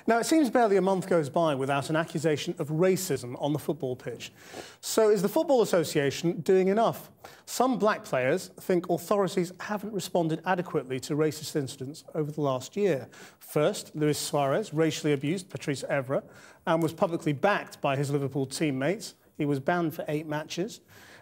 Now, it seems barely a month goes by without an accusation of racism on the football pitch. So is the Football Association doing enough? Some black players think authorities haven't responded adequately to racist incidents over the last year. First, Luis Suarez racially abused Patrice Evra and was publicly backed by his Liverpool teammates. He was banned for 8 matches.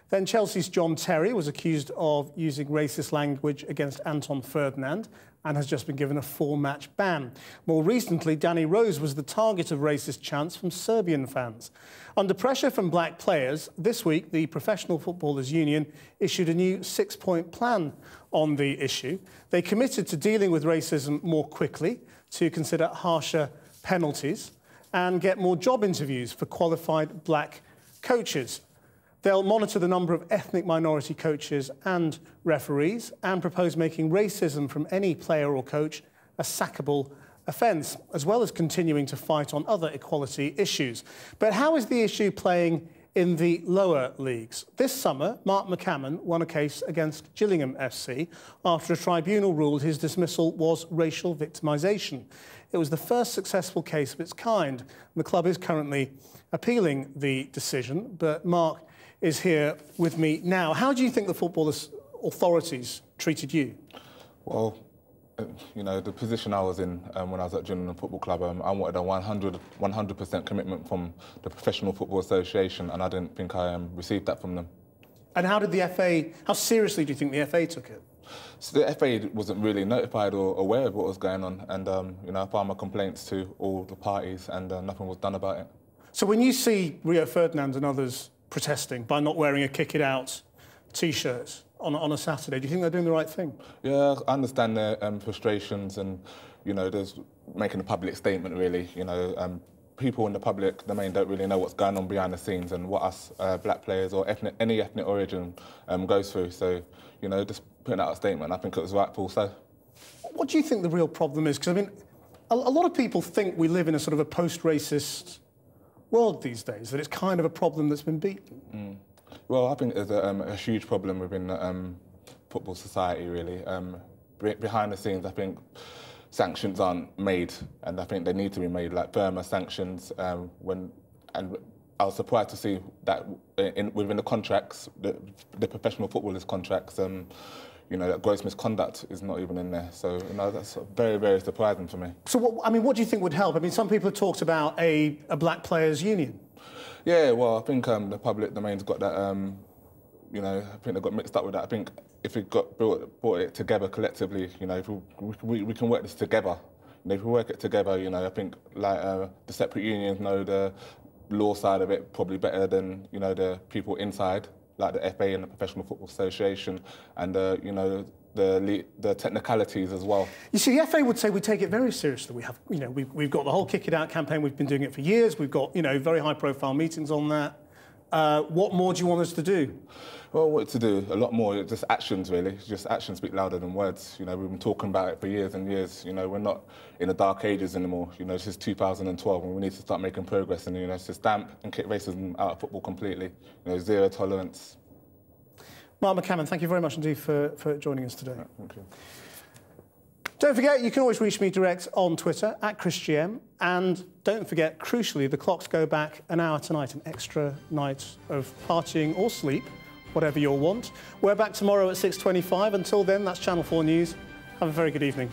Then Chelsea's John Terry was accused of using racist language against Anton Ferdinand and has just been given a 4-match ban. More recently, Danny Rose was the target of racist chants from Serbian fans. Under pressure from black players, this week the Professional Footballers Union issued a new 6-point plan on the issue. They committed to dealing with racism more quickly, to consider harsher penalties and get more job interviews for qualified black coaches. They'll monitor the number of ethnic minority coaches and referees and propose making racism from any player or coach a sackable offence, as well as continuing to fight on other equality issues. But how is the issue playing in the lower leagues? This summer, Mark McCammon won a case against Gillingham FC after a tribunal ruled his dismissal was racial victimisation. It was the first successful case of its kind. The club is currently appealing the decision, but Mark is here with me now. How do you think the football authorities treated you? Well, you know, the position I was in when I was at Gillingham Football Club, I wanted a 100% commitment from the Professional Football Association, and I didn't think I received that from them. And how did the FA, how seriously do you think the FA took it? So the FA wasn't really notified or aware of what was going on, and you know, I filed my complaints to all the parties, and nothing was done about it. So when you see Rio Ferdinand and others protesting by not wearing a kick it out T-shirt on a Saturday, do you think they're doing the right thing? Yeah, I understand their frustrations, and you know, there's making a public statement really. You know, people in the public domain don't really know what's going on behind the scenes and what us black players or any ethnic origin goes through. So, you know, just putting out a statement, I think it was rightful. So, what do you think the real problem is? Because I mean, a lot of people think we live in a sort of a post-racist world these days, that it's kind of a problem that's been beaten. Well, I think there's a huge problem within football society, really. Behind the scenes, I think sanctions aren't made, and I think they need to be made, like firmer sanctions. And I was surprised to see that within the contracts, the professional footballers' contracts, you know, that gross misconduct is not even in there. So, you know, that's very, very surprising for me. So, what do you think would help? I mean, some people have talked about a black players' union. Yeah, well, I think the public domain's got that, you know, I think they got mixed up with that. I think if we brought it together collectively, you know, if we can work this together. You know, if we work it together, you know, I think like the separate unions know the law side of it probably better than, you know, the people inside, like the FA and the Professional Football Association, and you know, the technicalities as well. You see, the FA would say we take it very seriously. We have, you know, we've got the whole Kick It Out campaign. We've been doing it for years. We've got, you know, very high-profile meetings on that. What more do you want us to do? Well, what to do? A lot more. Just actions, really. Just actions speak louder than words. You know, we've been talking about it for years and years. You know, we're not in the dark ages anymore. You know, this is 2012, and we need to start making progress. And you know, to stamp and kick racism out of football completely. You know, zero tolerance. Mark McCammon, thank you very much indeed for joining us today. Thank you. Don't forget, you can always reach me direct on Twitter, @ChrisGM. And don't forget, crucially, the clocks go back an hour tonight, an extra night of partying or sleep, whatever you'll want. We're back tomorrow at 6:25. Until then, that's Channel 4 News. Have a very good evening.